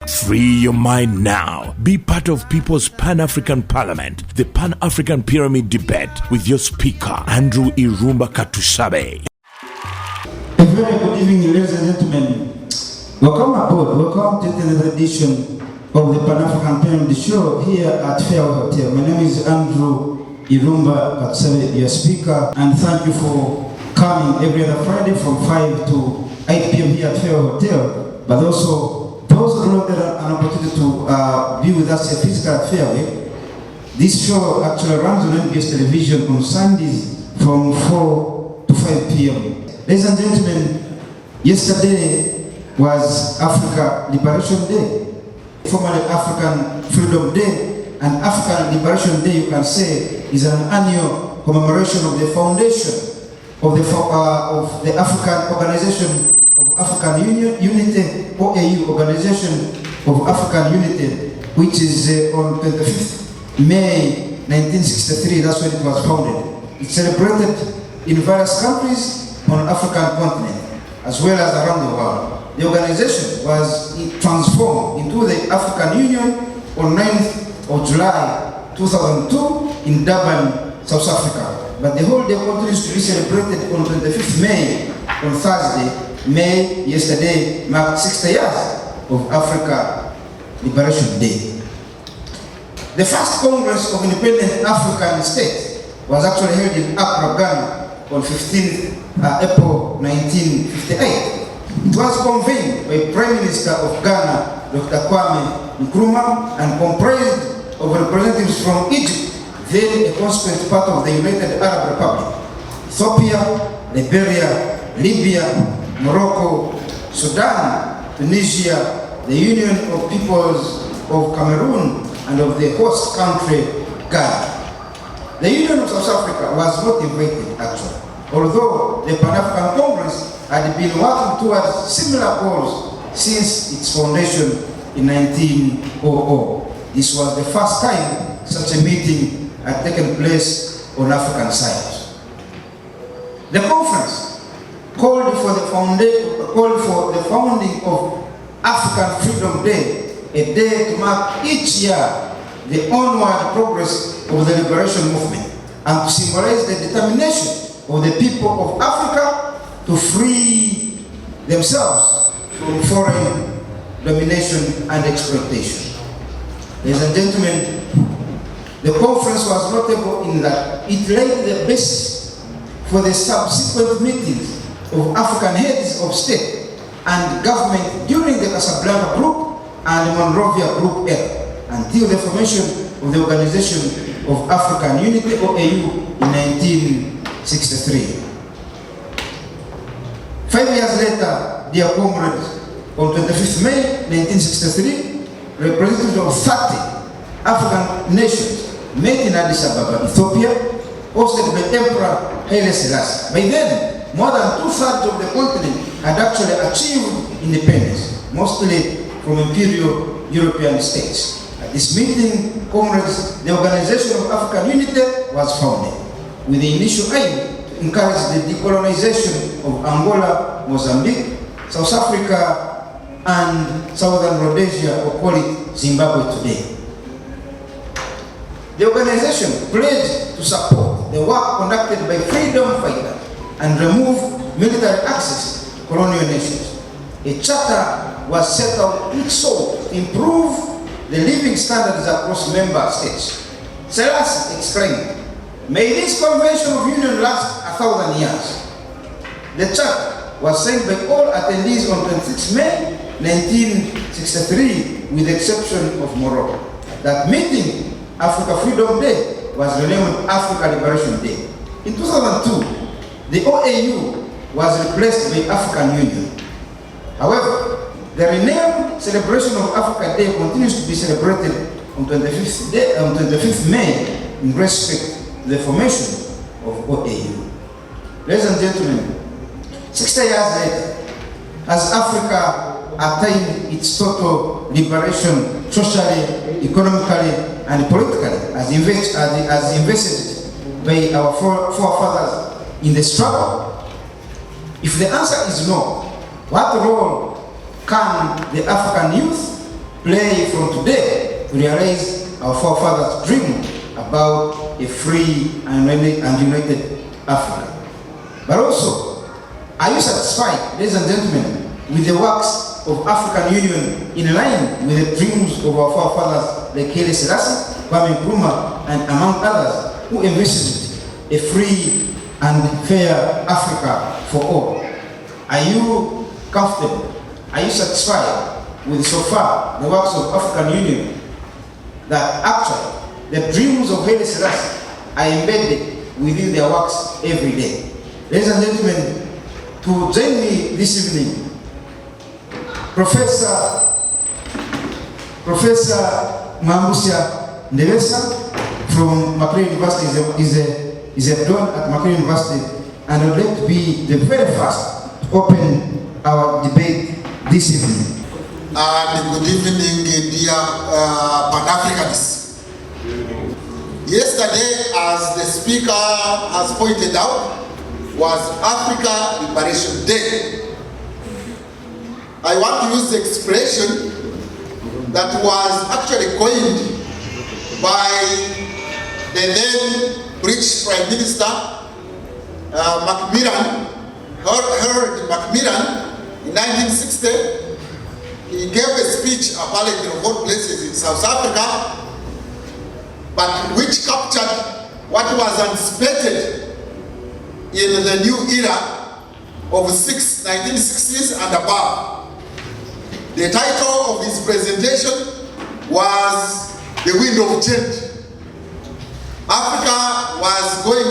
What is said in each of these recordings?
Free your mind now. Be part of People's Pan-African Parliament, the Pan-African Pyramid Debate with your speaker, Andrew Irumba Katusabe. A very good evening, ladies and gentlemen. Welcome aboard. Welcome to another edition of the Pan-African Pyramid Show here at Fairway Hotel. My name is Andrew Irumba Katusabe, your speaker, and thank you for coming every other Friday from 5 to 8 p.m. here at Fairway Hotel, but also those who get an opportunity to be with us here physically at Fairway. This show actually runs on NBS television on Sundays from 4 to 5 p.m. Ladies and gentlemen, yesterday was Africa Liberation Day, formerly African Freedom Day, and African Liberation Day, you can say, is an annual commemoration of the foundation of the African Organization of African Unity, OAU, Organization of African Unity, which is on 25th May 1963, that's when it was founded. It's celebrated in various countries on the African continent, as well as around the world. The organization was transformed into the African Union on 9th of July 2002 in Durban, South Africa. But the whole day continues to be celebrated on 25th May, on Thursday, May, yesterday, marked 60 years of Africa Liberation Day. The first Congress of Independent African States was actually held in Accra, Ghana on 15th April 1958. It was convened by Prime Minister of Ghana, Dr. Kwame Nkrumah, and comprised of representatives from Egypt, then a constituent part of the United Arab Republic, Ethiopia, Liberia, Libya, Morocco, Sudan, Tunisia, the Union of Peoples of Cameroon, and of the host country, Ghana. The Union of South Africa was not invited, actually, although the Pan-African Congress had been working towards similar goals since its foundation in 1900. This was the first time such a meeting had taken place on African side. The conference called for the founding of African Freedom Day, a day to mark each year the onward progress of the liberation movement and to symbolize the determination of the people of Africa to free themselves from foreign domination and exploitation. Ladies and gentlemen, the conference was notable in that it laid the basis for the subsequent meetings of African heads of state and government during the Casablanca Group and Monrovia Group era, until the formation of the Organization of African Unity, OAU, in 1963. 5 years later, dear comrades, on 25th May 1963, representatives of 30 African nations met in Addis Ababa, Ethiopia, hosted by Emperor Haile Selassie. By then, more than 2/3 of the continent had actually achieved independence, mostly from imperial European states. At this meeting, comrades, the Organization of African Unity was founded, with the initial aim to encourage the decolonization of Angola, Mozambique, South Africa, and Southern Rhodesia, or call it Zimbabwe today. The organization pledged to support the work conducted by freedom fighters and remove military access to colonial nations. A charter was set out each sought to improve the living standards across member states. Selassie exclaimed, "May this convention of union last 1,000 years." The charter was signed by all attendees on 26 May 1963, with the exception of Morocco. That meeting, Africa Freedom Day, was renamed Africa Liberation Day. In 2002, the OAU was replaced by African Union. However, the renamed celebration of Africa Day continues to be celebrated on 25th May in respect to the formation of OAU. Ladies and gentlemen, 60 years later, as Africa attained its total liberation socially, economically, and politically, as invested by our forefathers in the struggle? If the answer is no, what role can the African youth play from today to realize our forefathers' dream about a free and united Africa. But also, are you satisfied, ladies and gentlemen, with the works of African Union in line with the dreams of our forefathers like Haile Selassie, Kwame Nkrumah, and among others who envisioned a free and fair Africa for all? Are you comfortable? Are you satisfied with so far the works of African Union, that actually the dreams of Haile Selassie are embedded within their works every day? Ladies and gentlemen, to join me this evening, Professor Mwambusya Ndebesa from Makerere University is a don at Makerere University, and I would like to be the very first to open our debate this evening. And good evening, dear Pan-Africanists. Yesterday, as the speaker has pointed out, was Africa Liberation Day. I want to use the expression that was actually coined by the then British Prime Minister Macmillan, Harold Macmillan, in 1960. He gave a speech apparently in hot places in South Africa, but which captured what was anticipated in the new era of 1960s and above. The title of his presentation was The Wind of Change. Africa was going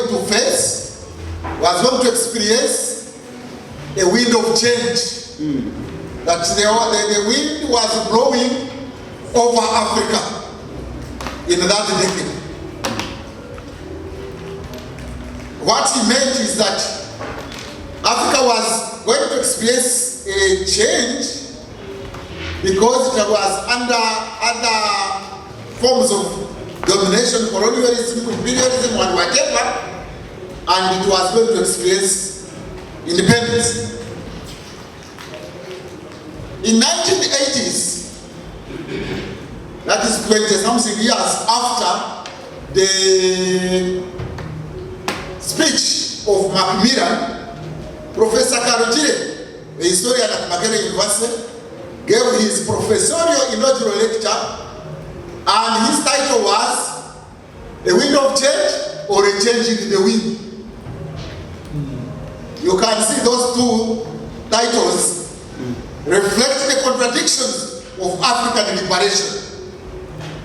to experience a wind of change. That the wind was blowing over Africa in that decade. What he meant is that Africa was going to experience a change because it was under other forms of domination, colonialism, imperialism, and whatever, and it was going to experience independence. In 1980s, that is 20-something years after the speech of Macmillan, Professor Karojire, a historian at Makerere University, gave his professorial inaugural lecture, and his title was A Wind of Change or A Change in the Wind. You can see those two titles reflect the contradictions of African liberation.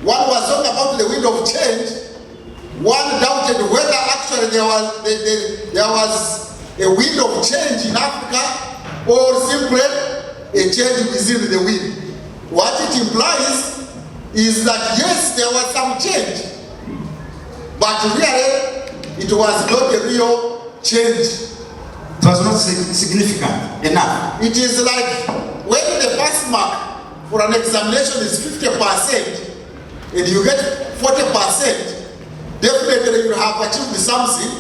One was talking about the wind of change. One doubted whether actually there was a wind of change in Africa or simply a change within the wind. What it implies is that yes, there was some change, but really it was not a real change. It was not significant enough. It is like when the pass mark for an examination is 50% and you get 40%, definitely you have achieved something.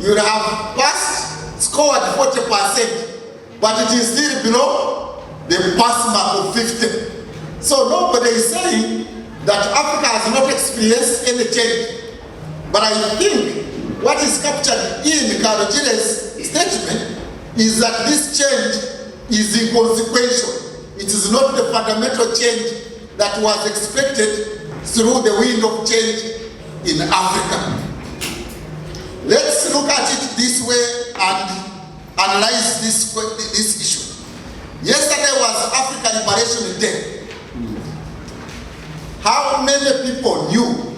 You have passed, scored 40%, but it is still below the pass mark of 50. So nobody is saying that Africa has not experienced any change. But I think what is captured in Karojire's statement is that this change is inconsequential. It is not the fundamental change that was expected through the wind of change in Africa. Let's look at it this way and analyze this issue. Yesterday was African Liberation Day. How many people knew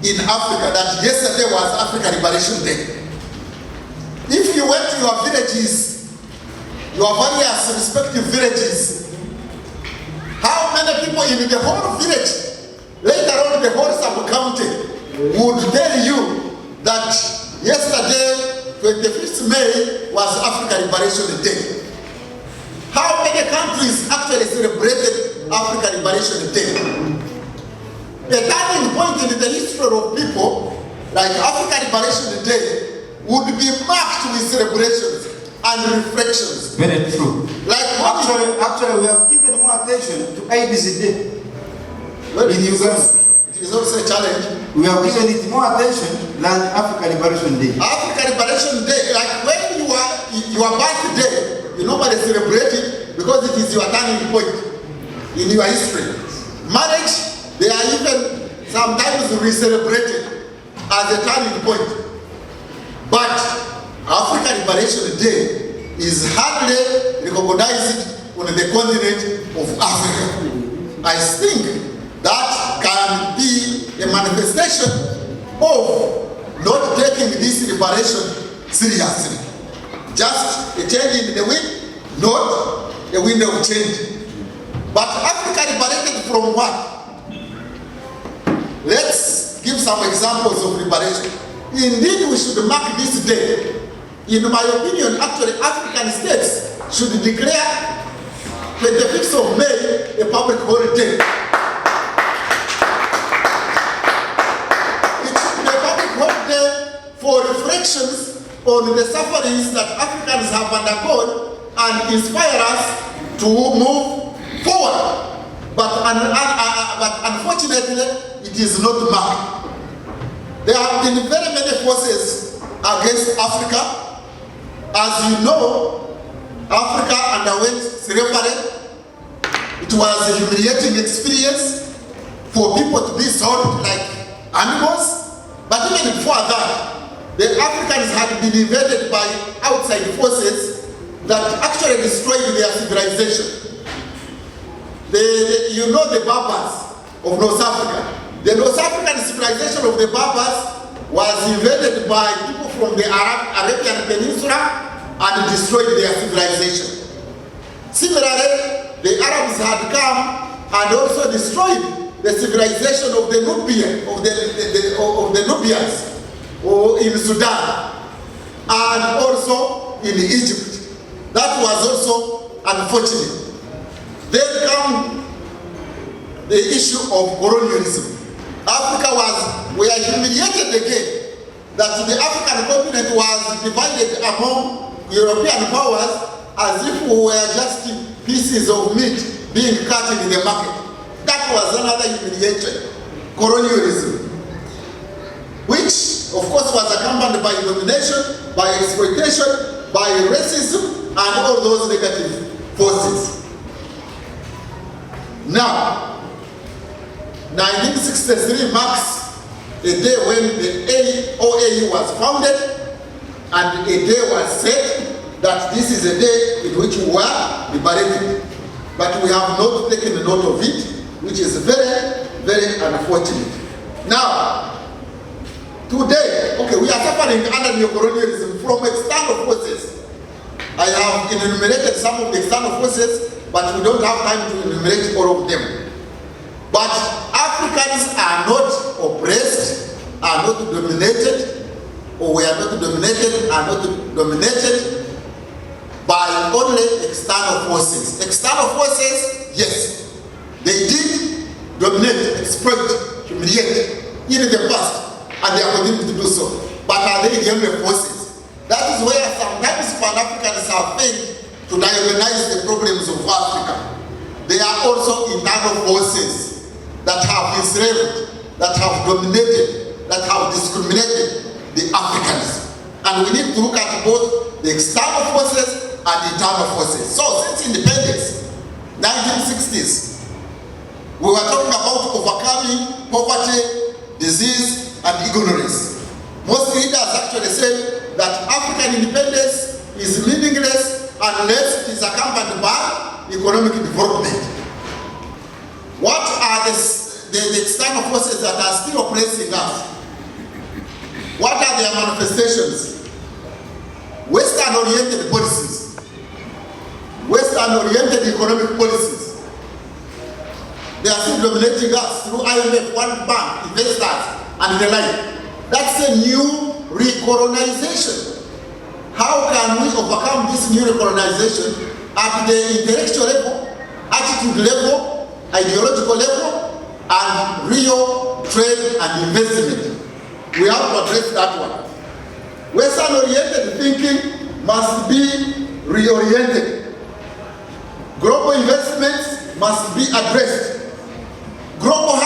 in Africa that yesterday was African Liberation Day? If you went to your villages, your various respective villages, how many people in the whole village, later on the whole sub-county, would tell you that yesterday, 25th May, was African Liberation Day? How many countries actually celebrated African Liberation Day? A turning point in the history of people, like African Liberation Day, would be marked with celebrations and reflections. Very true. Like actually, we have given more attention to AIDS Day. Well, in Uganda. It is also a challenge. We have given it more attention than African Liberation Day. African Liberation Day, like when your birthday, you normally celebrate it because it is your turning point in your history. Marriage, they are even sometimes we celebrate it as a turning point. But African Liberation Day is hardly recognized on the continent of Africa. I think that can be a manifestation of not taking this liberation seriously. Just a change in the wind, not a wind of change. But Africa liberated from what? Let's give some examples of liberation. Indeed, we should mark this day. In my opinion, actually, African states should declare 25th of May a public holiday. It should be a public holiday for reflections on the sufferings that Africans have undergone and inspire us to move forward. But unfortunately, it is not marked. There have been very many forces against Africa. As you know, Africa underwent slavery. It was a humiliating experience for people to be sold like animals. But even before that, the Africans had been invaded by outside forces that actually destroyed their civilization. You know the Berbers of North Africa. The North African civilization of the Berbers was invaded by people from the Arabian Peninsula and destroyed their civilization. Similarly, the Arabs had come and also destroyed the civilization of the Nubians, in Sudan, and also in Egypt. That was also unfortunate. Then come the issue of colonialism. We are humiliated again that the African continent was divided among European powers as if we were just pieces of meat being cut in the market. That was another humiliation, colonialism, which of course was accompanied by domination, by exploitation, by racism, and all those negative forces. Now, 1963 marks a day when the OAU was founded, and a day was set that this is a day in which we were liberated. But we have not taken note of it, which is very, very unfortunate. Now, today, we are suffering under neocolonialism from external forces. I have enumerated some of the external forces, but we don't have time to enumerate all of them. But Africans are not oppressed, are not dominated, or we are not dominated, are not dominated by only external forces. External forces, yes, they did dominate, exploit, humiliate in the past, and they are continuing to do so. But are they the only forces? That is where sometimes Pan-Africans have failed to diagnose the problems of Africa. There are also internal forces that have enslaved, that have dominated, that have discriminated the Africans. And we need to look at both the external forces and the internal forces. So since independence, 1960s, we were talking about overcoming poverty, disease, and ignorance. Most leaders actually say that African independence is meaningless unless it is accompanied by economic development. What are the external forces that are still oppressing us? What are their manifestations? Western-oriented policies, Western-oriented economic policies. They are still dominating us through IMF, World Bank, investors, and the like. That's a new recolonization. How can we overcome this new recolonization at the intellectual level, attitude level, ideological level, and real trade and investment? We have to address that one. Western-oriented thinking must be reoriented. Global investments must be addressed. Global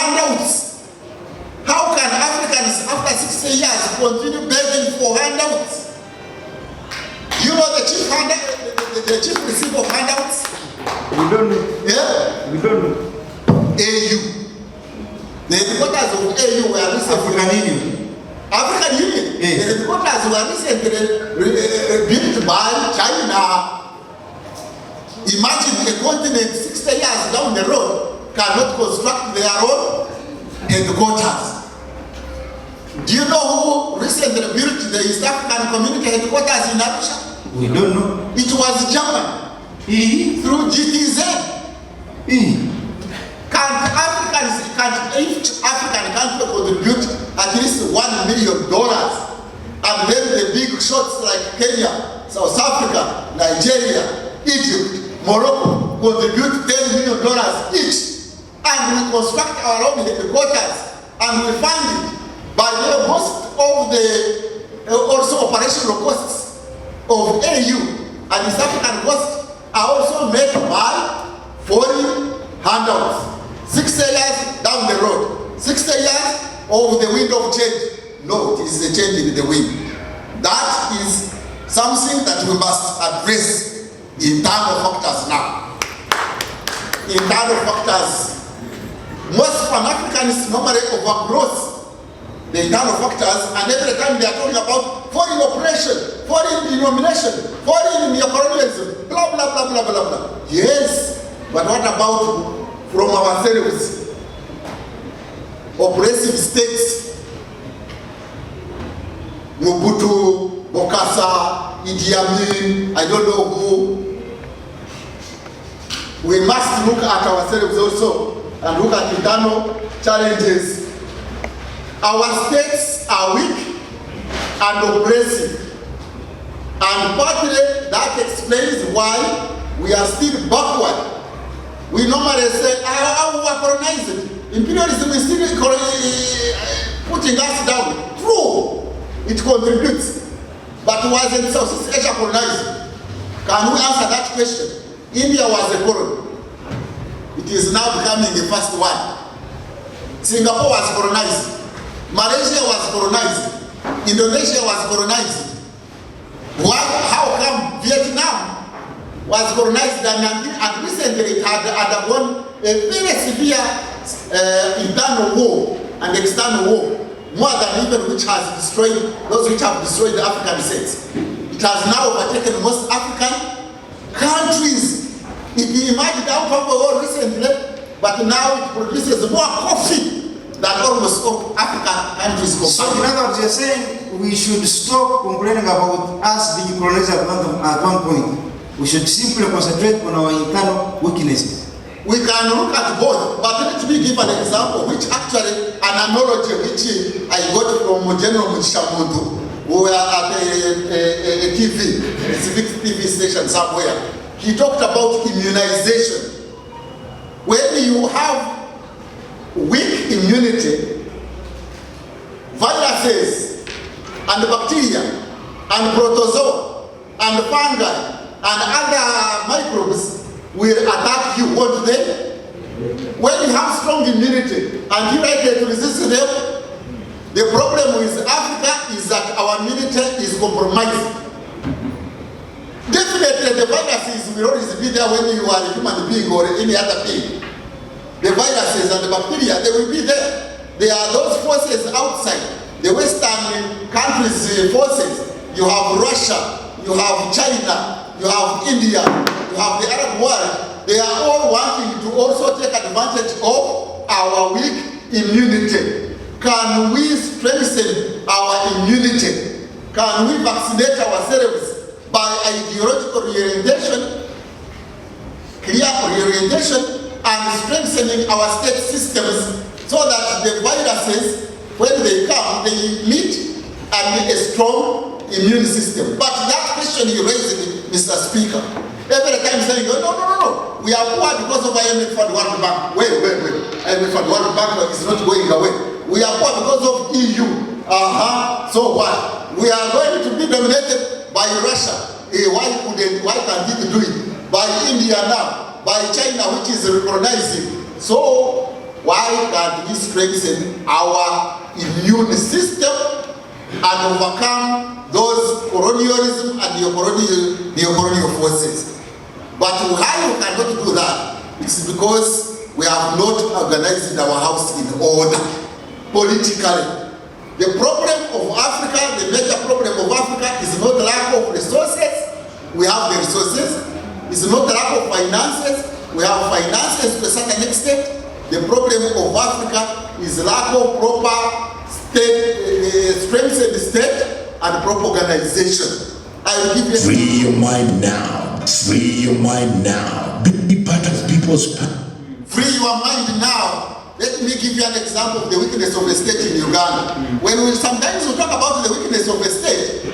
workers continue begging for handouts. You know the chief receiver of handouts? We don't know. Yeah? We don't know. AU. The headquarters of AU were recently African Union. Yes. The headquarters were recently built by China. Imagine a continent 60 years down the road cannot construct their own headquarters. Do you know who recently built the East African Community headquarters in Arusha? We don't know. It was German through GTZ. Each African country contribute at least $1 million, and then the big shots like Kenya, South Africa, Nigeria, Egypt, Morocco contribute $10 million each, and we construct our own headquarters, and we fund it. By the way, most of the also operational costs of AU and East African costs are also made by foreign handouts. 60 years down the road, 60 years of the wind of change. No, it is a change in the wind. That is something that we must address in terms of factors now. In terms of factors, most Pan-Africanists normally overgrowth the internal factors, and every time they are talking about foreign oppression, foreign denomination, foreign neocolonialism, blah, blah, blah, blah, blah, blah. Yes, but what about from ourselves? Oppressive states, Mobutu, Bokassa, Idi Amin, I don't know who. We must look at ourselves also and look at internal challenges. Our states are weak and oppressive, and partly that explains why we are still backward. We normally say, how we were colonized. Imperialism is still putting us down. True, it contributes. But wasn't Southeast Asia colonized? Can we answer that question? India was a colony. It is now becoming the first one. Singapore was colonized. Malaysia was colonized. Indonesia was colonized. Why? How come Vietnam was colonized and recently it had undergone a very severe internal war and external war, more than even which has destroyed those which have destroyed the African states. It has now overtaken most African countries. It emerged out of the war recently, but now it produces more coffee than almost all African countries combined. So in other words, you're saying we should stop complaining about us being colonized at one point. We should simply concentrate on our internal weaknesses. We can look at both, but let me give an example, which actually, an analogy which I got from General Muchishamuntu, who were at a TV, a civic TV station somewhere. He talked about immunization. When you have weak immunity, viruses and bacteria and protozoa and fungi and other microbes will attack you, won't they? When you have strong immunity and you are able to resist them, the problem with Africa is that our immunity is compromised. Definitely the viruses will always be there when you are a human being or any other being. The viruses and the bacteria, they will be there. There are those forces outside. The Western countries' forces. You have Russia, you have China, you have India, you have the Arab world. They are all wanting to also take advantage of our weak immunity. Can we strengthen our immunity? Can we vaccinate ourselves by ideological reorientation, clear orientation, and strengthening our state systems so that the viruses, when they come, they meet and be a strong immune system? But that question you raised, Mr. Speaker, every time saying, no, we are poor because of IMF for the World Bank. Wait. IMF for the World Bank is not going away. We are poor because of EU. So what? We are going to be dominated by Russia. Why can't it do it? By India now, by China, which is colonizing. So why can't we strengthen our immune system and overcome those colonialism and neo-colonial forces. But why we cannot do that? It's because we have not organized our house in order politically. The problem of Africa, the major problem of Africa is not lack of resources. We have the resources. It's not lack of finances. We have finances to a certain extent. The problem of Africa is lack of proper state, strengthened state and proper organization. I will give you Free your mind now. Free your mind now. Be part of people's Free your mind now. Let me give you an example of the weakness of the state in Uganda. When we sometimes talk about the weakness of the state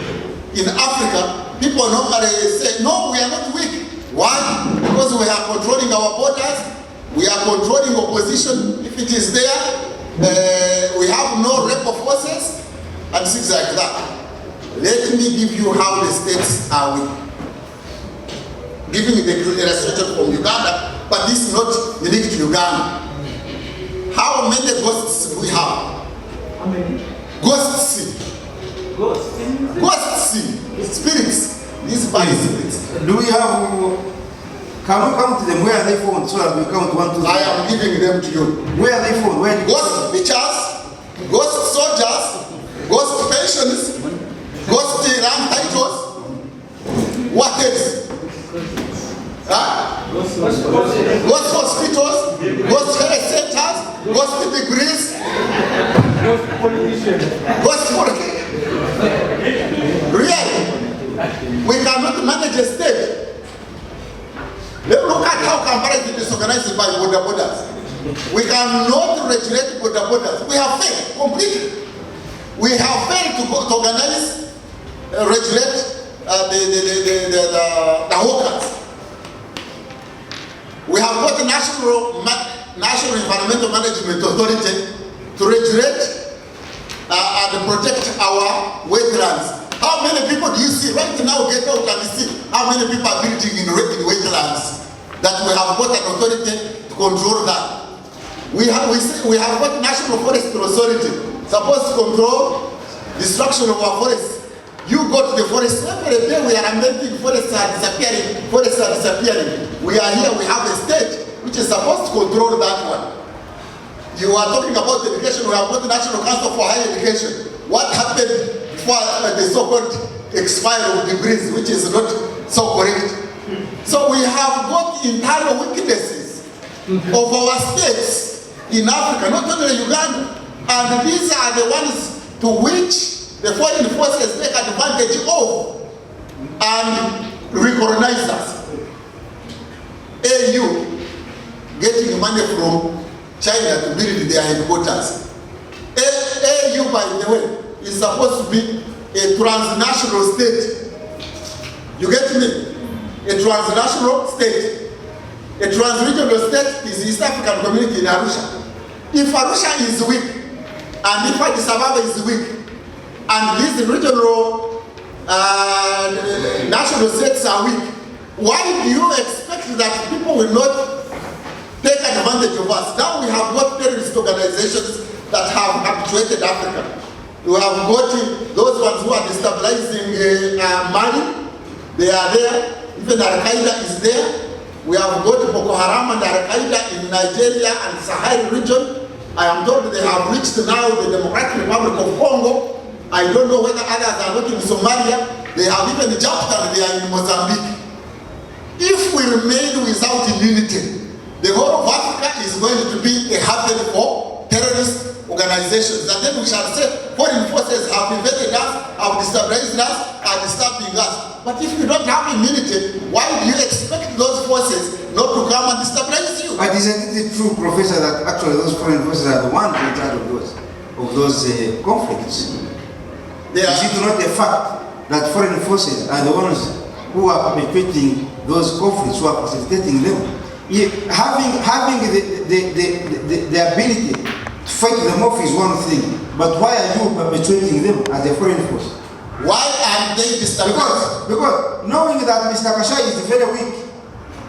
in Africa, people normally say, no, we are not weak. Why? Because we are controlling our borders, we are controlling opposition if it is there, we have no rebel forces, and things like that. Let me give you how the states are weak. Giving the illustration from Uganda, but this is not unique to Uganda. How many ghosts we have? How many? Ghosts. Ghosts. Ghosts. Spirits. These body spirits. Do we have, can we come to them? Where are they found? So that we count 1, 2, 3. I am giving them to you. Where are they found? Where do you Ghost teachers, ghost soldiers, ghost pensions, ghost rank titles. What else? Huh? Ghosts. Ghost hospitals, ghost health centers, ghost degrees, Ghost politicians. ghost politics. Really? We cannot manage a state. Look at how Kampala is disorganized by border borders. We cannot regulate border borders. We have failed completely. We have failed to organize, regulate the hawkers. We have got a National Environmental Management Authority to regulate and protect our wetlands. How many people do you see right now? Get out and see how many people are building in wetlands. That we have got an authority to control that. We have got National Forest Authority supposed to control destruction of our forests. You go to the forest every day. We are amending forests are disappearing. Forests are disappearing. We are here. We have a state which is supposed to control that one. You are talking about education. We have got the National Council for Higher Education. What happened for the so-called expiry of degrees, which is not so correct? So we have got internal weaknesses of our states in Africa, not only Uganda, and these are the ones to which the foreign forces take advantage of and recognize us. AU getting money from China to build their headquarters. AU, by the way, is supposed to be a transnational state. You get me? A transnational state. A transregional state is the East African community in Arusha. If Arusha is weak, and if Addis Ababa is weak, and these regional national states are weak, why do you expect that people will not take advantage of us? Now we have got terrorist organizations that have habituated Africa. We have got those ones who are destabilizing Mali. They are there. Even Al-Qaeda is there. We have got Boko Haram and Al-Qaeda in Nigeria and Sahel region. I am told they have reached now the Democratic Republic of Congo. I don't know whether others are not in Somalia. They have even jumped and they are in Mozambique. If we remain without immunity, the whole of Africa is going to be a haven for terrorist organizations. And then we shall say foreign forces have invaded us, have destabilized us, are disturbing us. But if you don't have immunity, why do you expect those forces not to come and destabilize you? But isn't it true, Professor, that actually those foreign forces are the ones in charge of those conflicts? Is it not a fact that foreign forces are the ones who are perpetuating those conflicts, who are facilitating them? Having the ability to fight them off is one thing, but why are you perpetuating them as a foreign force? Why are they destabilized? Because knowing that Mr. Kashaya is very weak,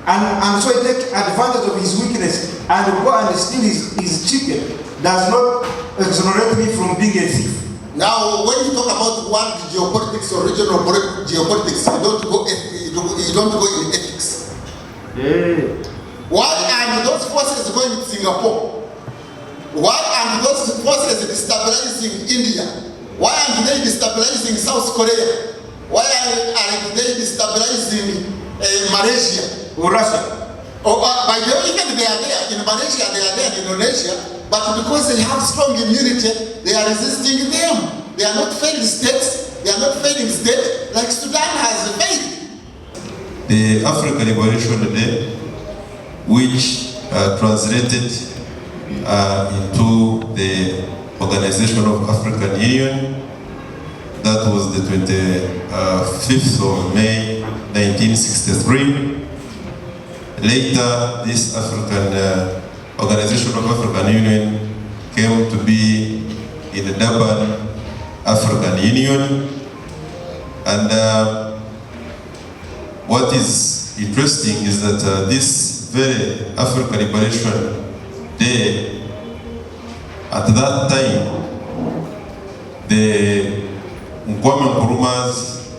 and so he take advantage of his weakness and go and steal his chicken, does not exonerate me from being a thief. Now, when you talk about world geopolitics or regional geopolitics, you don't go in ethics. Why are those forces going to Singapore? Why are those forces destabilizing India? Why are they destabilizing South Korea? Why are they destabilizing Malaysia? Or Russia? By the way, even they are there. In Malaysia, they are there in Indonesia. But because they have strong immunity, they are resisting them. They are not failing states. They are not failing states like Sudan has failed. The African Liberation Day, which translated into the Organization of African Union, that was the 25th of May 1963. Later, this Organization of African Union came to be in the Durban African Union. And what is interesting is that this very African Liberation Day, at that time, the Kwame Nkrumah's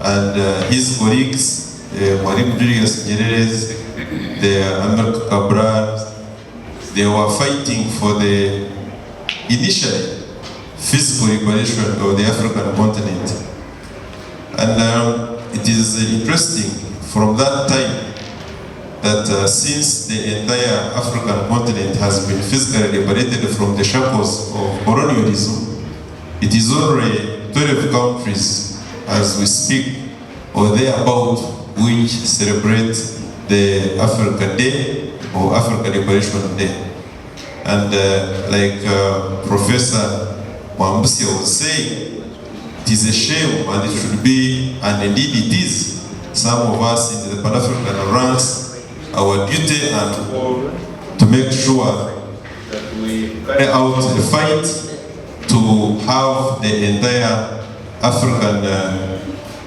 and his colleagues, Mwalimu Julius Nyerere, the Amilcar Cabral, they were fighting for the initial physical liberation of the African continent. And it is interesting from that time that since the entire African continent has been physically liberated from the shackles of colonialism, it is only 12 countries as we speak or thereabout which celebrate the African Day or African Liberation Day. And like Professor Mwambusia was saying, it is a shame and it should be, and indeed it is, some of us in the Pan-African ranks, our duty and to make sure that we carry out the fight to have the entire African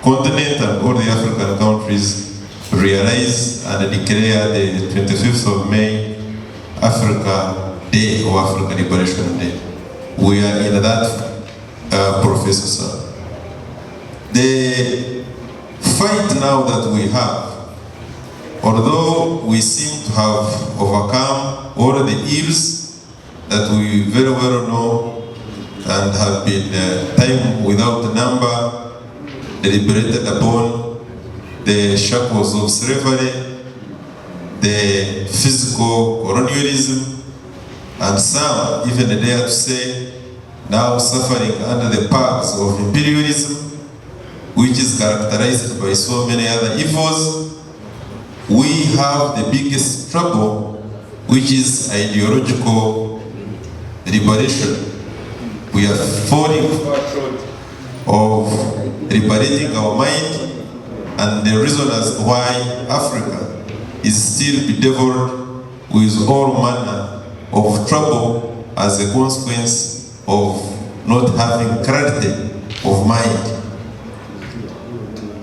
continent and all the African countries realize and declare the 25th of May Africa Day or African Liberation Day. We are in that Professor sir. The fight now that we have, although we seem to have overcome all the ills that we very well know and have been time without number, deliberated upon the shackles of slavery, the physical colonialism, and some even dare to say now suffering under the pags of imperialism, which is characterized by so many other evils. We have the biggest trouble, which is ideological liberation. We are falling short of liberating our mind, and the reason as to why Africa is still bedeviled with all manner of trouble as a consequence of not having clarity of mind.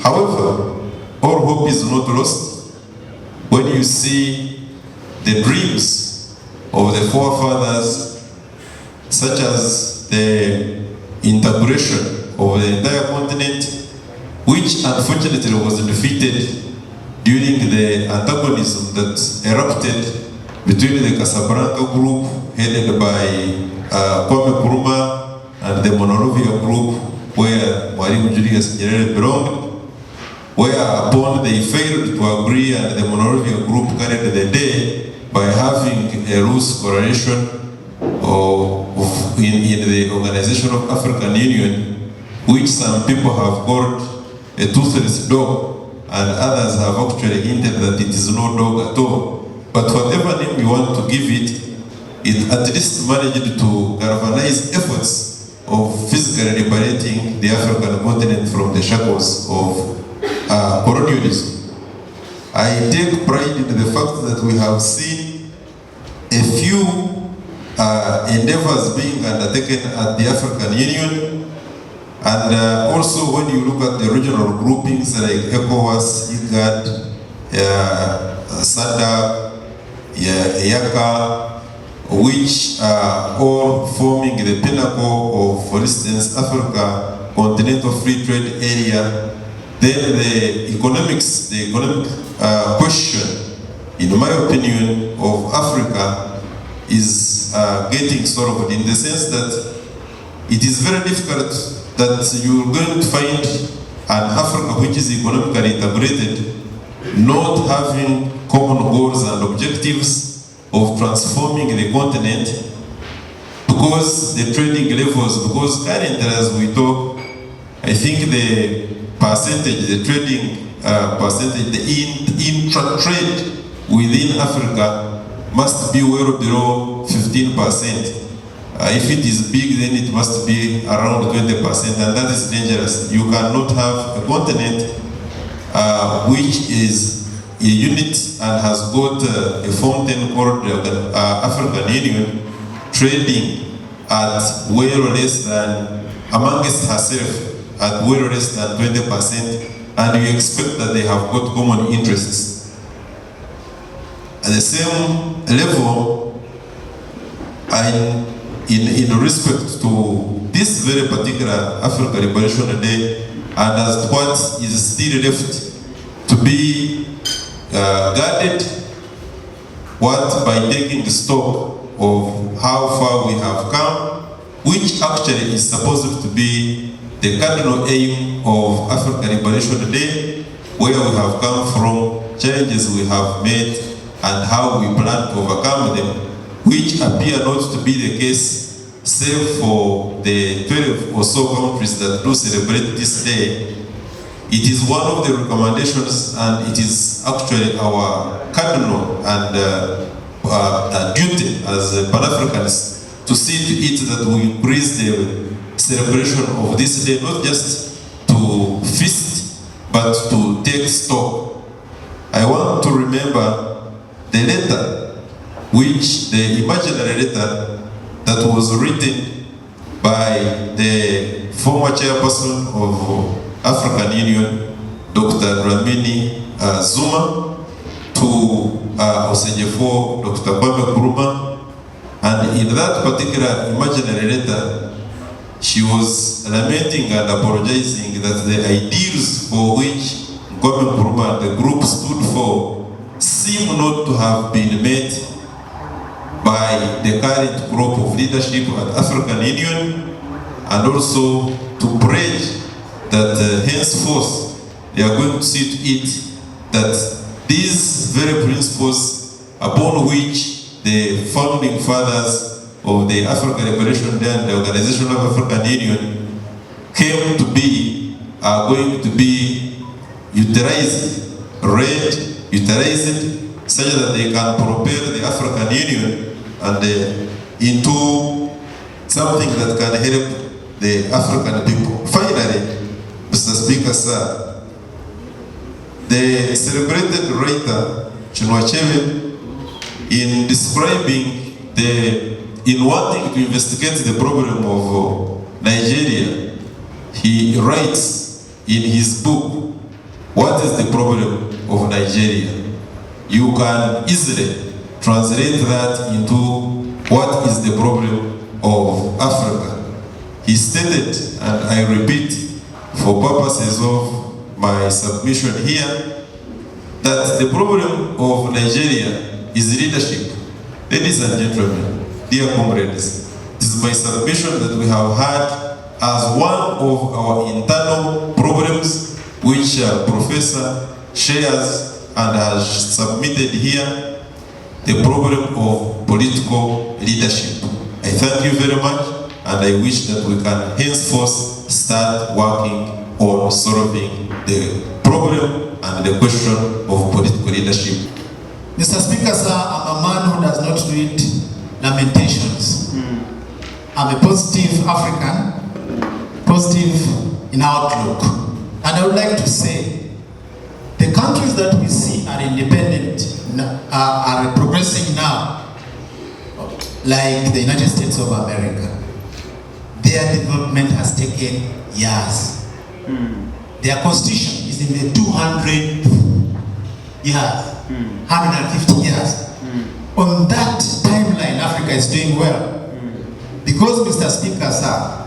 However, all hope is not lost when you see the dreams of the forefathers, such as the integration of the entire continent, which unfortunately was defeated during the antagonism that erupted between the Casablanca group headed by Kwame Nkrumah and the Monrovia group where Mwalimu Julius Nyerere belonged, whereupon they failed to agree and the Monrovia group carried the day by having a loose coalition in the Organization of African Union, which some people have called a toothless dog, and others have actually hinted that it is no dog at all. But whatever name you want to give it, it at least managed to galvanize efforts of physically liberating the African continent from the shackles of colonialism. I take pride in the fact that we have seen a few endeavors being undertaken at the African Union, and also when you look at the regional groupings like ECOWAS, IGAD, SADC, YACA, which are all forming the pinnacle of, for instance, Africa Continental Free Trade Area. Then the economic question, in my opinion, of Africa is getting solved in the sense that it is very difficult that you're going to find an Africa which is economically integrated, not having common goals and objectives of transforming the continent, because the trading levels, because currently as we talk, I think the percentage, the trading percentage, the intra-trade within Africa must be well below 15%. If it is big, then it must be around 20%, and that is dangerous. You cannot have a continent which is a unit and has got a fountain called the African Union trading at well less than, amongst herself, at well less than 20%, and you expect that they have got common interests. At the same level, in respect to this very particular Africa Liberation Day, and as what is still left to be guarded, what by taking stock of how far we have come, which actually is supposed to be the cardinal aim of Africa Liberation Day, where we have come from, challenges we have made, and how we plan to overcome them, which appear not to be the case, save for the 12 or so countries that do celebrate this day. It is one of the recommendations, and it is actually our cardinal and duty as Pan-Africans to see to it that we increase the celebration of this day, not just to feast, but to take stock. I want to remember the letter, which the imaginary letter that was written by the former chairperson of African Union, Dr. Dlamini Zuma, to Osejefo, Dr. Kwame Nkrumah, and in that particular imaginary letter, she was lamenting and apologizing that the ideals for which Kwame Nkrumah and the group stood for seem not to have been met by the current group of leadership at African Union, and also to pledge that henceforth they are going to see to it that these very principles upon which the founding fathers of the African Liberation Day and the Organization of African Union came to be are going to be utilized, such that they can propel the African Union and into something that can help the African people. Finally, Mr. Speaker, sir, the celebrated writer Chinua Achebe, in describing in wanting to investigate the problem of Nigeria, he writes in his book, "What is the problem of Nigeria?" You can easily translate that into what is the problem of Africa. He stated, and I repeat for purposes of my submission here, that the problem of Nigeria is leadership. Ladies and gentlemen, dear comrades, it is my submission that we have had as one of our internal problems, which Professor shares and has submitted here, the problem of political leadership. I thank you very much, and I wish that we can henceforth start working on solving the problem and the question of political leadership. Mr. Speaker, sir, I'm a man who does not read lamentations. I'm a positive African, positive in outlook. And I would like to say, the countries that we see are independent, are progressing now, like the United States of America. Their development has taken years. Their constitution is in the 200 years, 150 years. on that timeline, Africa is doing well. Because, Mr. Speaker, sir,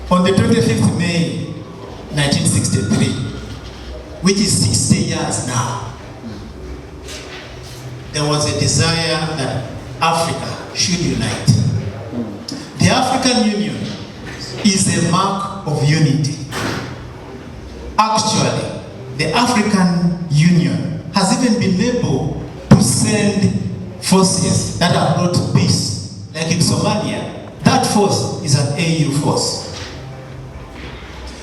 on the 25th May 1963, which is 60 years now, there was a desire that Africa should unite. The African Union is a mark of unity. Actually, the African Union has even been able to send forces that have brought peace. Like in Somalia, that force is an AU force.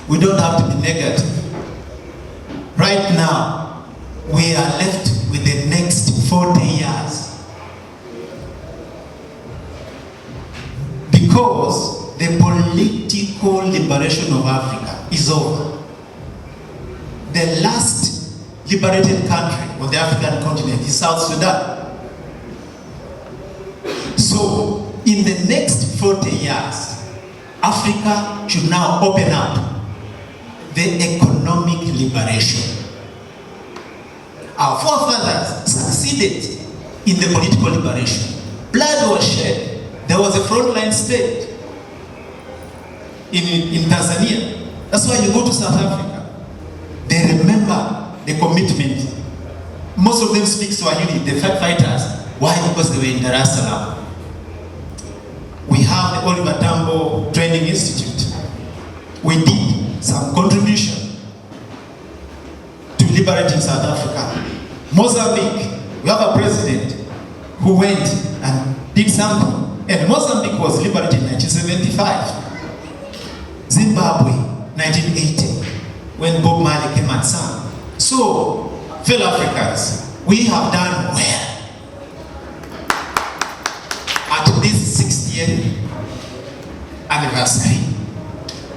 We don't have to be negative. Right now, we are left with the next 40 years. Because the political liberation of Africa is over. The last liberated country on the African continent is South Sudan. So, in the next 40 years, Africa should now open up the economic liberation. Our forefathers succeeded in the political liberation. Blood was shed. There was a frontline state in Tanzania. That's why you go to South Africa. They remember the commitment. Most of them speak Swahili, the fighters. Why? Because they were in Dar es Salaam. We have the Oliver Tambo Training Institute. We did some contribution to liberating South Africa. Mozambique, we have a president who went and did something. And Mozambique was liberated in 1975. Zimbabwe, 1980, when Bob Marley came and sang. So, fellow Africans, we have done well. At this 60th anniversary,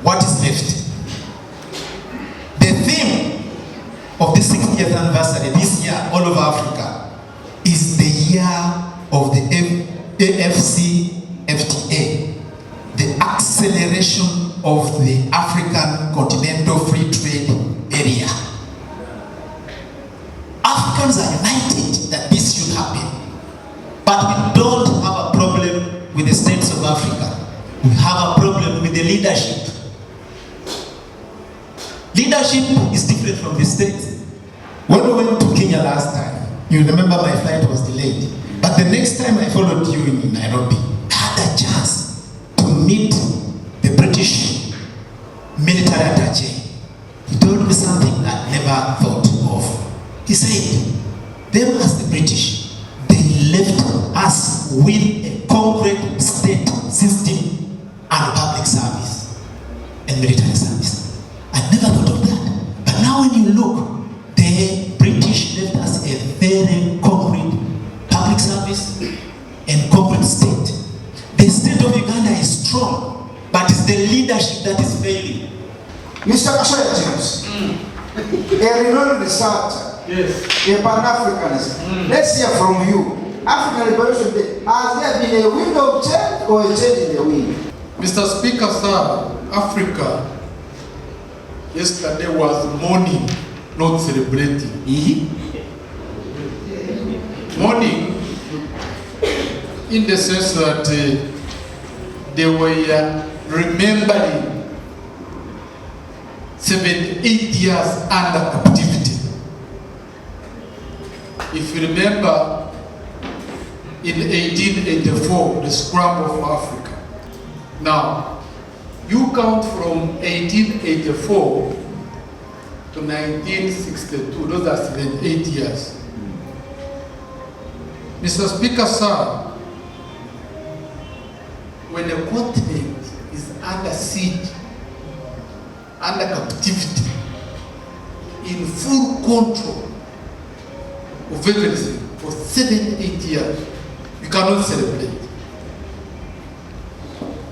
what is left? The theme of the 60th anniversary this year, all over Africa, is the year of the AfCFTA, the acceleration of the African Continental Free Trade Area. Africans are united that this should happen, but we don't have a problem with the states of Africa. We have a problem with the leadership. Leadership is different from the states. When we went to Kenya last time, you remember my flight was delayed. But the next time I followed you in Nairobi, I had a chance to meet the British military attaché. He told me something I never thought of. He said, them as the British, they left us with a concrete state system and public service and military service. I never thought of that. But now when you look, the British left us a very concrete public service and corporate state. The state of Uganda is strong, but it's the leadership that is failing. Mr. Kashaya James, a renowned researcher, Yes. a Pan-Africanist. Let's hear from you. African Liberation Day, has there been a wind of change or a change in the wind? Mr. Speaker, sir, Africa yesterday was mourning, not celebrating. Mourning in the sense that they were remembering 7-8 years under captivity. If you remember, in 1884, the scramble of Africa. Now, you count from 1884 to 1962, those are 7-8 years. Mr. Speaker, sir, when a continent is under siege, under captivity, in full control of everything for 7-8 years, you cannot celebrate.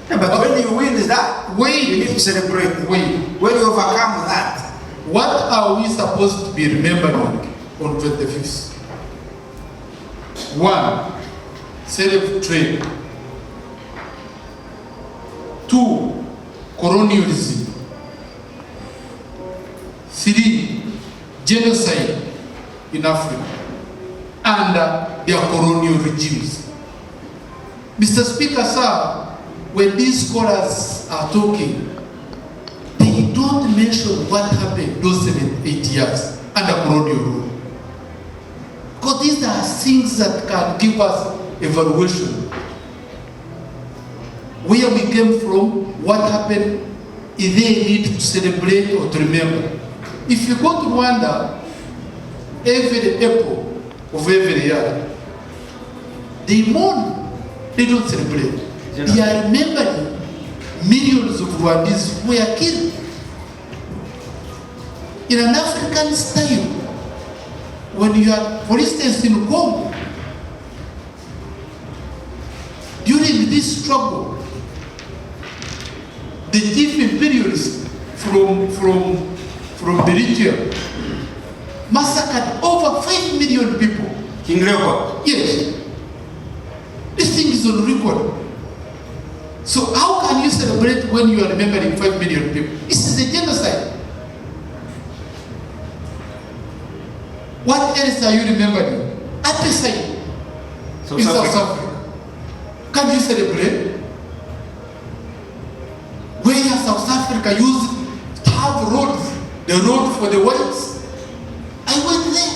Yeah, but when you win is that, We you need to celebrate. Wait. When you overcome that, What are we supposed to be remembering on 25th? 1. Slave trade. 2. Colonialism. 3. Genocide in Africa. And their colonial regimes. Mr. Speaker, sir, when these scholars are talking, they don't mention what happened those 7, 8 years under colonial rule. Because these are things that can give us evaluation. Where we came from, what happened, is there a need to celebrate or to remember? If you go to Rwanda, every April of every year, they mourn, they don't celebrate. They are remembering millions of Rwandese who were killed. In an African style, when you are, for instance, in Congo, during this struggle, the chief imperialists from Belgium massacred over 5 million people. King Leopold. Yes. This thing is on record. So how can you celebrate when you are remembering 5 million people? This is a genocide. What else are you remembering? Apartheid in South Africa. Can you celebrate? Where South Africa used to have roads, the road for the whites. I went there.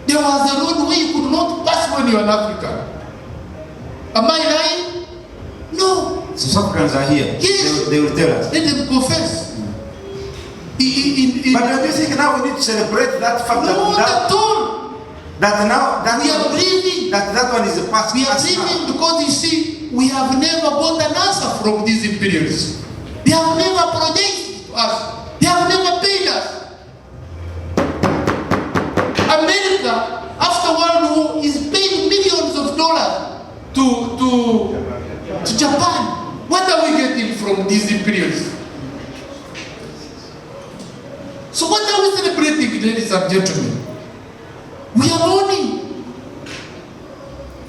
There was a road where you could not pass when you are in Africa. Am I lying? No. South Africans are here. Yes. They will tell us. Let them confess. But do you think now we need to celebrate that fact? No, at all. That now that We are grieving. that one is the past. We are grieving because you see, we have never got an answer from these imperialists. They have never apologized to us. They have never paid us. America, after World War, is paying millions of dollars to Japan. What are we getting from these imperialists? So what are we celebrating, ladies and gentlemen? We are mourning.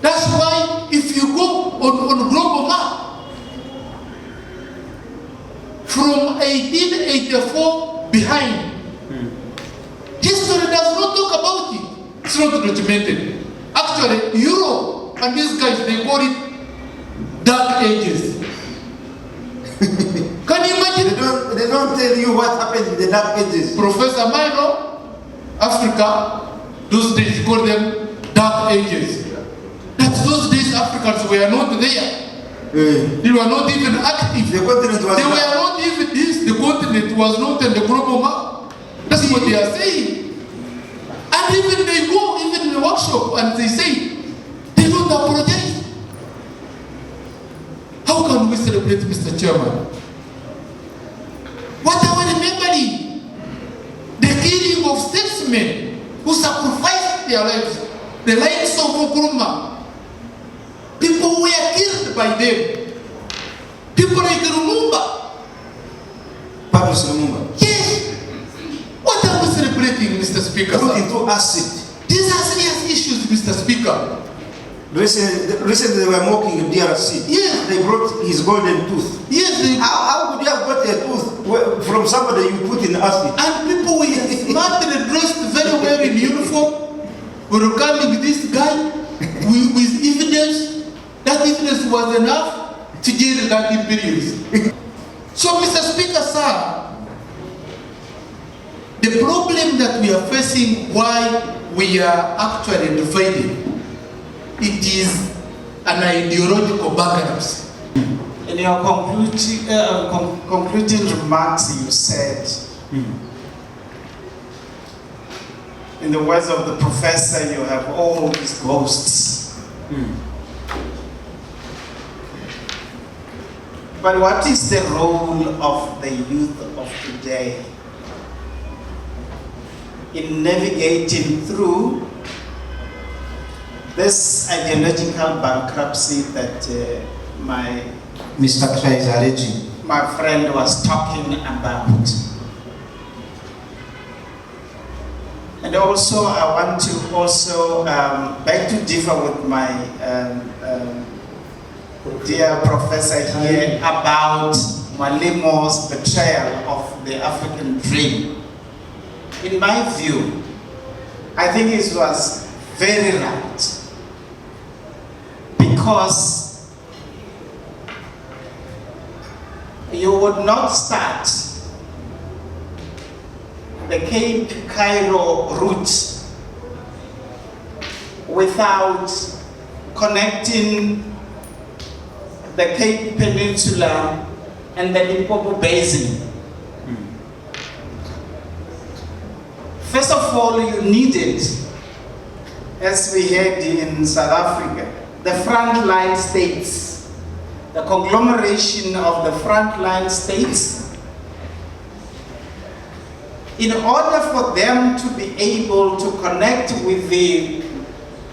That's why if you go on global map, from 1884 behind, history does not talk about it. It's not documented. Actually, Europe and these guys, they call it Dark Ages. Can you imagine? They don't tell you what happened in the Dark Ages. Professor Milo, Africa, those days call them Dark Ages. That those days Africans were not there. They were not even active. The continent was They were not even this. The continent was not in the global map. That's what they are saying. And even they go even in the workshop and they say they don't apologize. How can we celebrate, Mr. Chairman? What are we remembering? The killing of statesmen who sacrificed their lives. The lives of Nkrumah. People were killed by them. People like Lumumba. Patrice Lumumba. Yes. What are we celebrating, Mr. Speaker? Put into acid. These are serious issues, Mr. Speaker. Recently they were mocking DRC. Yes. They brought his golden tooth. Yes. How could you have got a tooth from somebody you put in acid? And people were smartly dressed very well in uniform. We were coming this guy with evidence. That evidence was enough to jail that imperialist. So, Mr. Speaker, sir, the problem that we are facing, why we are actually divided, it is an ideological bankruptcy. In your concluding remarks, you said, in the words of the professor, you have all these ghosts. But what is the role of the youth of today in navigating through this ideological bankruptcy that Mr. Kashaya, my friend was talking about? And also, I want to also beg to differ with my dear professor here about Mwalimu's betrayal of the African dream. In my view, I think it was very right. Because you would not start the Cape Cairo route without connecting the Cape Peninsula and the Limpopo Basin. First of all, you needed, as we had in South Africa, the frontline states, the conglomeration of the frontline states, in order for them to be able to connect with the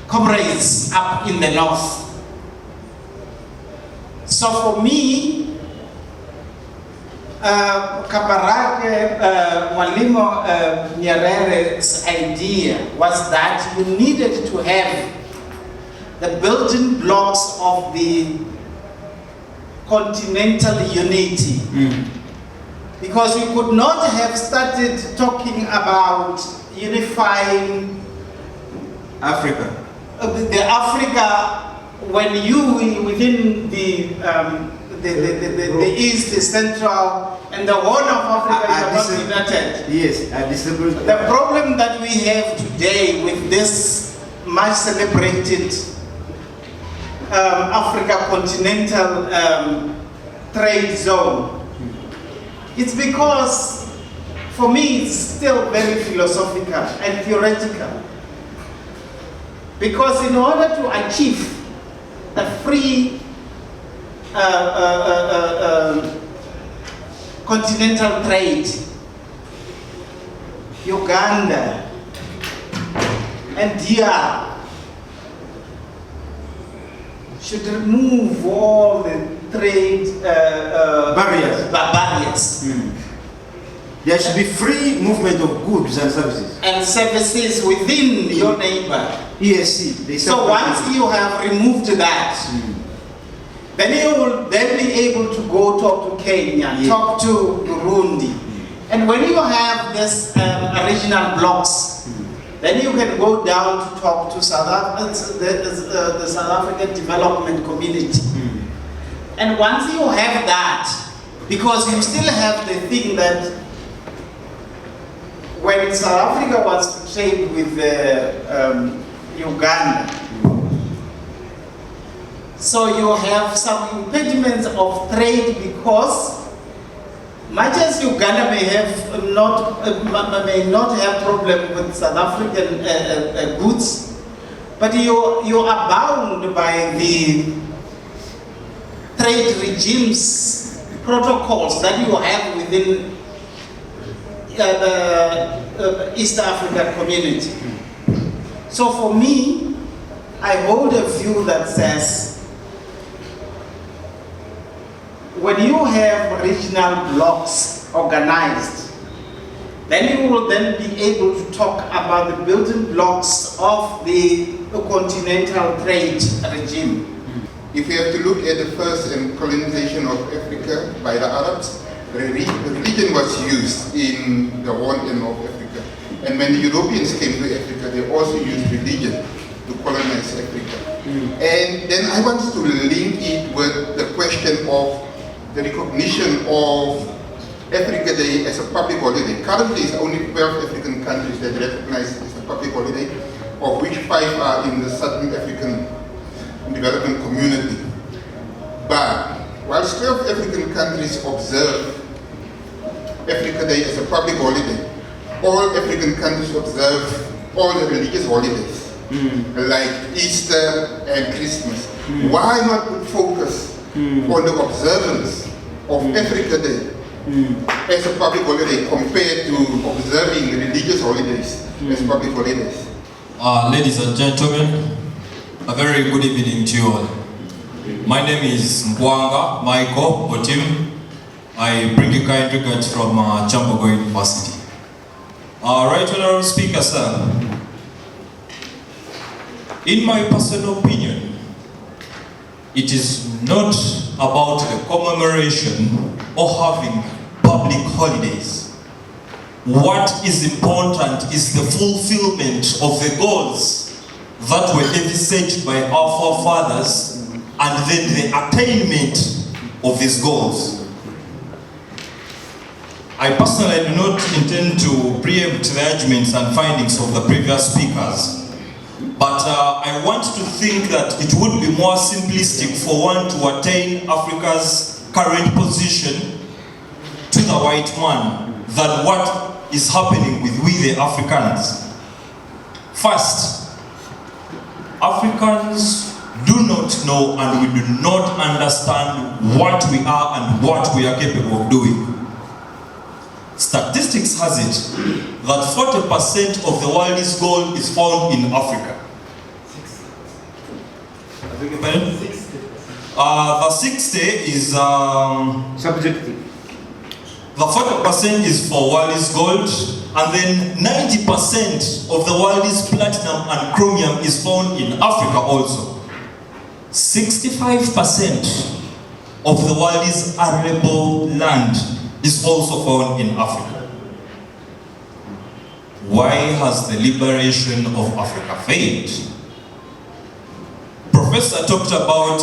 comrades up in the north. So for me, Kabarage Mwalimu Nyerere's idea was that you needed to have the building blocks of the continental unity. Because we could not have started talking about unifying Africa. The Africa when you within the East, the Central, and the Horn of Africa are not united. Yes, I disagree. The problem that we have today with this much celebrated Africa continental trade zone, it's because, for me, it's still very philosophical and theoretical. Because in order to achieve the free continental trade, Uganda and DR should remove all the trade barriers. There should be free movement of goods and services. And services within your neighbor. ESC. So once you have removed that, then you will then be able to go talk to Kenya, talk to Burundi. And when you have this regional blocks, then you can go down to talk to the South African Development Community. And once you have that, because you still have the thing that when South Africa was to trade with Uganda, so you have some impediments of trade because much as Uganda may not have problem with South African goods, but you are bound by the trade regimes, protocols that you have within the East African community. So for me, I hold a view that says, when you have regional blocks organized, then you will then be able to talk about the building blocks of the continental trade regime. If you have to look at the first colonization of Africa by the Arabs, religion was used in the Horn of Africa. And when the Europeans came to Africa, they also used religion to colonize Africa. And then I want to link it with the question of the recognition of Africa Day as a public holiday. Currently, it's only 12 African countries that recognize it as a public holiday, of which 5 are in the Southern African Development Community. But whilst 12 African countries observe Africa Day as a public holiday, all African countries observe all the religious holidays, like Easter and Christmas. Why not put focus on the observance of Africa Day as a public holiday compared to observing religious holidays as public holidays? Ladies and gentlemen, a very good evening to you all. My name is Mbwanga Michael Otim. I bring you kind regards from Chambogo University. Right Honorable Speaker, sir, in my personal opinion, it is not about the commemoration or having public holidays. What is important is the fulfillment of the goals that were envisaged by our forefathers, and then the attainment of these goals. I personally do not intend to preempt the arguments and findings of the previous speakers, but I want to think that it would be more simplistic for one to attain Africa's current position to the white man than what is happening with we the Africans. First, Africans do not know and we do not understand what we are and what we are capable of doing. Statistics has it that 40% of the world's gold is found in Africa. I beg your pardon? The 60 is subjective. The 40% is for world's gold, and then 90% of the world's platinum and chromium is found in Africa also. 65% of the world's arable land is also found in Africa. Why has the liberation of Africa failed? Professor talked about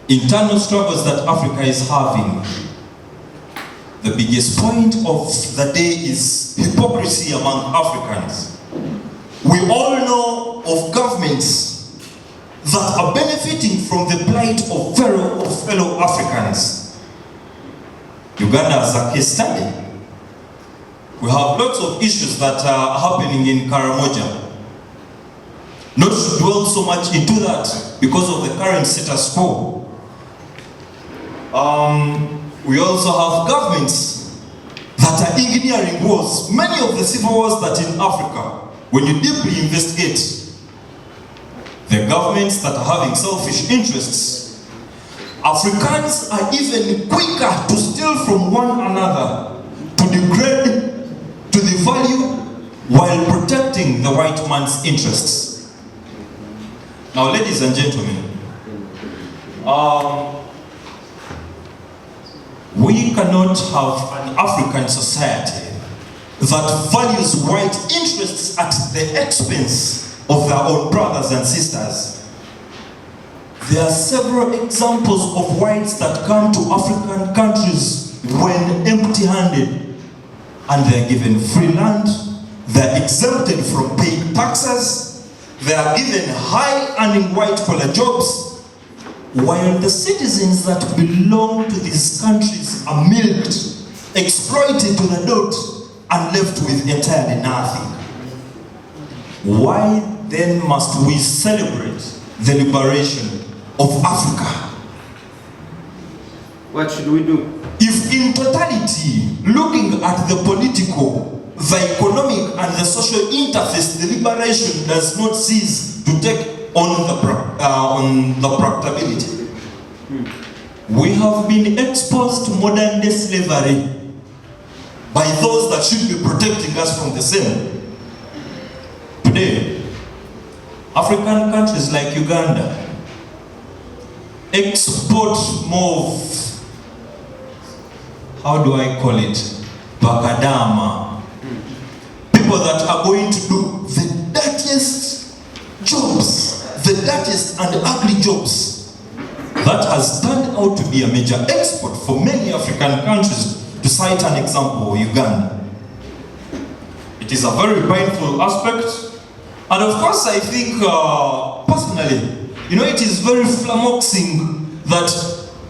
internal struggles that Africa is having. The biggest point of the day is hypocrisy among Africans. We all know of governments that are benefiting from the plight of fellow Africans. Uganda is a case study. We have lots of issues that are happening in Karamoja. Not to dwell so much into that because of the current status quo. We also have governments that are engineering wars. Many of the civil wars that in Africa, when you deeply investigate, the governments that are having selfish interests, Africans are even quicker to steal from one another, to degrade to the value while protecting the white man's interests. Now, ladies and gentlemen, we cannot have an African society that values white interests at the expense of their own brothers and sisters. There are several examples of whites that come to African countries when empty-handed, and they are given free land, they are exempted from paying taxes, they are given high-earning white-collar jobs, while the citizens that belong to these countries are milked, exploited to the dot, and left with entirely nothing. Why then must we celebrate the liberation of Africa? What should we do? If in totality, looking at the political, the economic and the social interface, the liberation does not cease to take on the practicability. We have been exposed to modern day slavery by those that should be protecting us from the same. Today, African countries like Uganda export more of, how do I call it, Bakadama. People that are going to do the dirtiest jobs, the dirtiest and ugly jobs. That has turned out to be a major export for many African countries. To cite an example, Uganda. It is a very painful aspect. And of course, I think, personally, it is very flummoxing that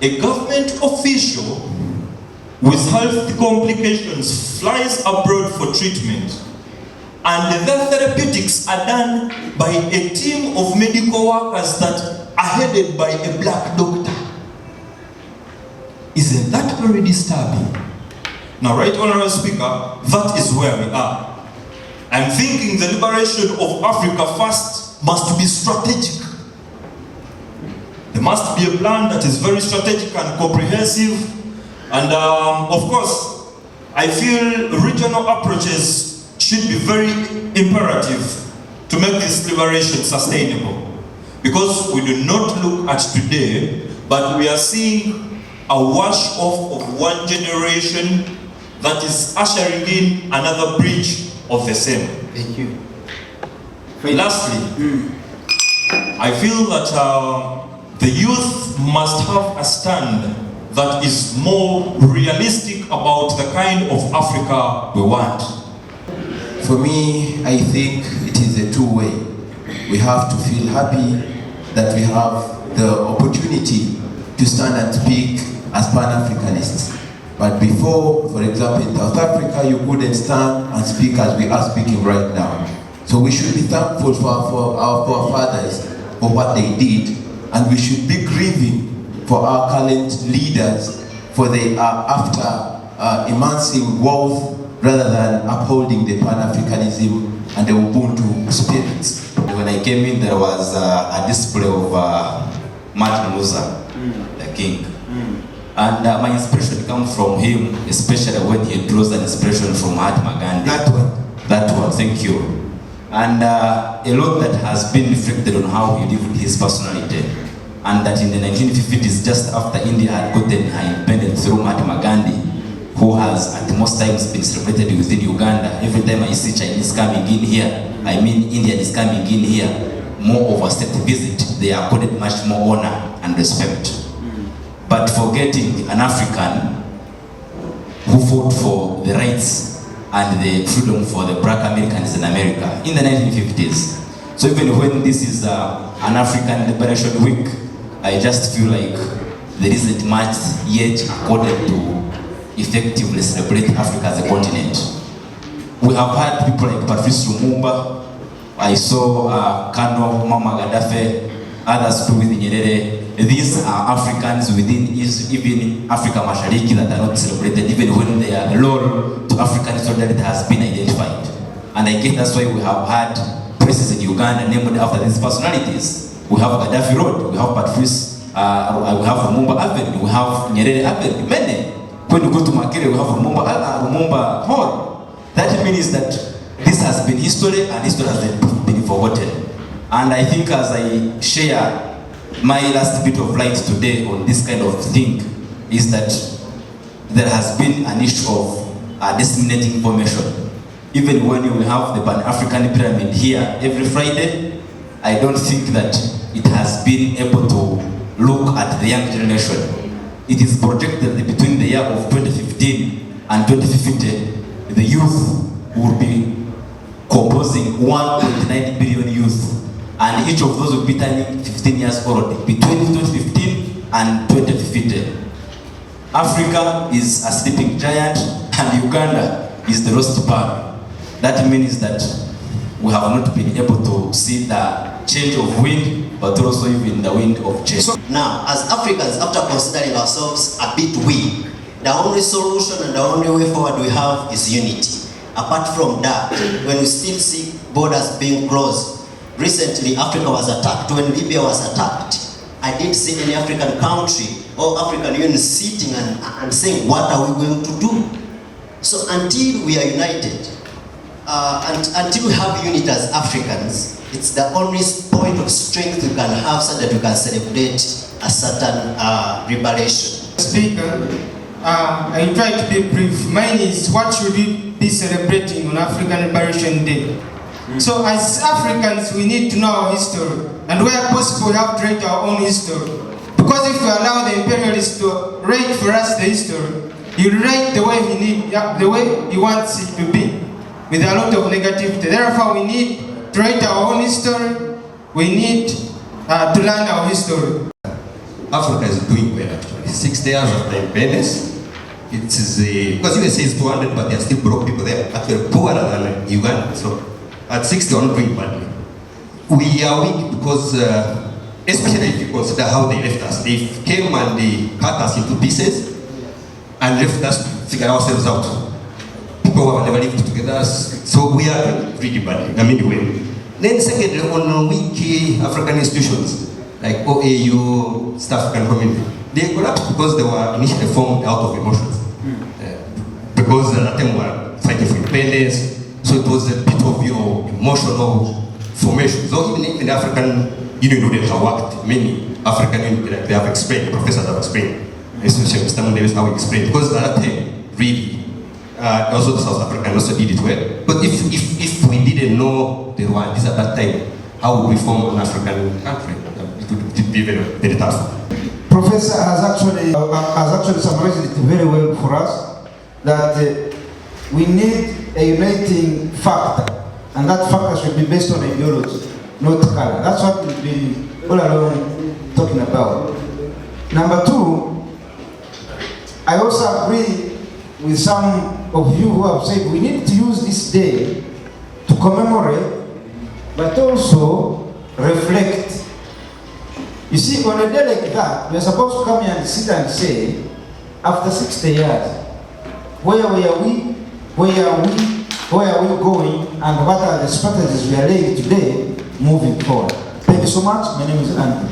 a government official with health complications flies abroad for treatment, and the therapeutics are done by a team of medical workers that are headed by a black doctor. Isn't that very disturbing? Now, right, Honorable Speaker, that is where we are. I'm thinking the liberation of Africa first must be strategic. There must be a plan that is very strategic and comprehensive. And of course, I feel regional approaches should be very imperative to make this liberation sustainable. Because we do not look at today, but we are seeing a wash off of one generation that is ushering in another breach of the same. Thank you. Lastly, I feel that the youth must have a stand that is more realistic about the kind of Africa we want. For me, I think it is a two-way. We have to feel happy that we have the opportunity to stand and speak as Pan-Africanists. But before, for example, in South Africa, you couldn't stand and speak as we are speaking right now. So we should be thankful for our forefathers for what they did, and we should be grieving for our current leaders, for they are after amassing wealth rather than upholding the Pan-Africanism and the Ubuntu spirits. When I came in, there was a display of Martin Luther, the king. And my inspiration comes from him, especially when he draws an inspiration from Mahatma Gandhi. That one, thank you. And a lot that has been reflected on how he lived his personality. And that in the 1950s, just after India had gotten her independence through Mahatma Gandhi, who has at most times been celebrated within Uganda. Every time I see Chinese coming in here, I mean Indian is coming in here, more of a state visit, they are accorded much more honor and respect. But forgetting an African who fought for the rights and the freedom for the black Americans in America in the 1950s. So even when this is an African Liberation Week, I just feel like there isn't much yet accorded to effectively celebrate Africa as a continent. We have had people like Patrice Lumumba, I saw Kano, Mama Gaddafi, others too with Nyerere. These are Africans within even Africa Mashariki that are not celebrated, even when their role to African solidarity has been identified. And I guess that's why we have had places in Uganda named after these personalities. We have Gaddafi Road, we have Patrice, we have Lumumba Avenue, we have Nyerere Avenue, many. When you go to Makere, we have Lumumba Hall. That means that this has been history and history has been forgotten. And I think as I share my last bit of light today on this kind of thing is that there has been an issue of disseminating information. Even when you have the Pan-African Pyramid here every Friday, I don't think that it has been able to look at the young generation. It is projected that between the year of 2015 and 2050, the youth will be composing 1.9 billion youth. And each of those will be turning 15 years old between 2015 and 2050. Africa is a sleeping giant and Uganda is the lost bar. That means that we have not been able to see the change of wind, but also even the wind of change. So now, as Africans, after considering ourselves a bit weak, the only solution and the only way forward we have is unity. Apart from that, when we still see borders being closed, recently Africa was attacked. When Libya was attacked, I didn't see any African country or African Union sitting and saying, what are we going to do? So until we are united, and until we have unity as Africans, it's the only point of strength we can have so that we can celebrate a certain liberation. Speaker, I try to be brief. Mine is, what should we be celebrating on African Liberation Day? So as Africans, we need to know our history, and where possible we have to write our own history. Because if we allow the imperialists to write for us the history, he'll write the way he wants it to be, with a lot of negativity. Therefore, we need to write our own history. We need to learn our history. Africa is doing well actually. 60 years after independence, it is because USA is 200, but there are still broke people there, actually poorer than Uganda. So at 60, we're not doing badly. We are weak because, especially if you consider how they left us. They came and they cut us into pieces and left us to figure ourselves out. People who have never lived together, so we are really bad. I mean, way. Then secondly, on weak African institutions like OAU, South African Community, they collapsed because they were initially formed out of emotions. Because at that time we were fighting for independence, so it was a bit of your emotional formation. So even in the African Union wouldn't have worked. Many African Union, like they have explained, professors have explained, especially Mr. Davis how he explained, because at that time, really, Also the South African also did it well. But if we didn't know the Rwandese at that time, how would we form an African country? It would be very, very tough. Professor has actually summarized it very well for us, that we need a uniting factor, and that factor should be based on ideology, not color. That's what we've been all along talking about. Number two, I also agree with some of you who have said we need to use this day to commemorate, but also reflect. You see, on a day like that, we are supposed to come here and sit and say, after 60 years, where are we going, and what are the strategies we are laying today moving forward. Thank you so much. My name is Andrew.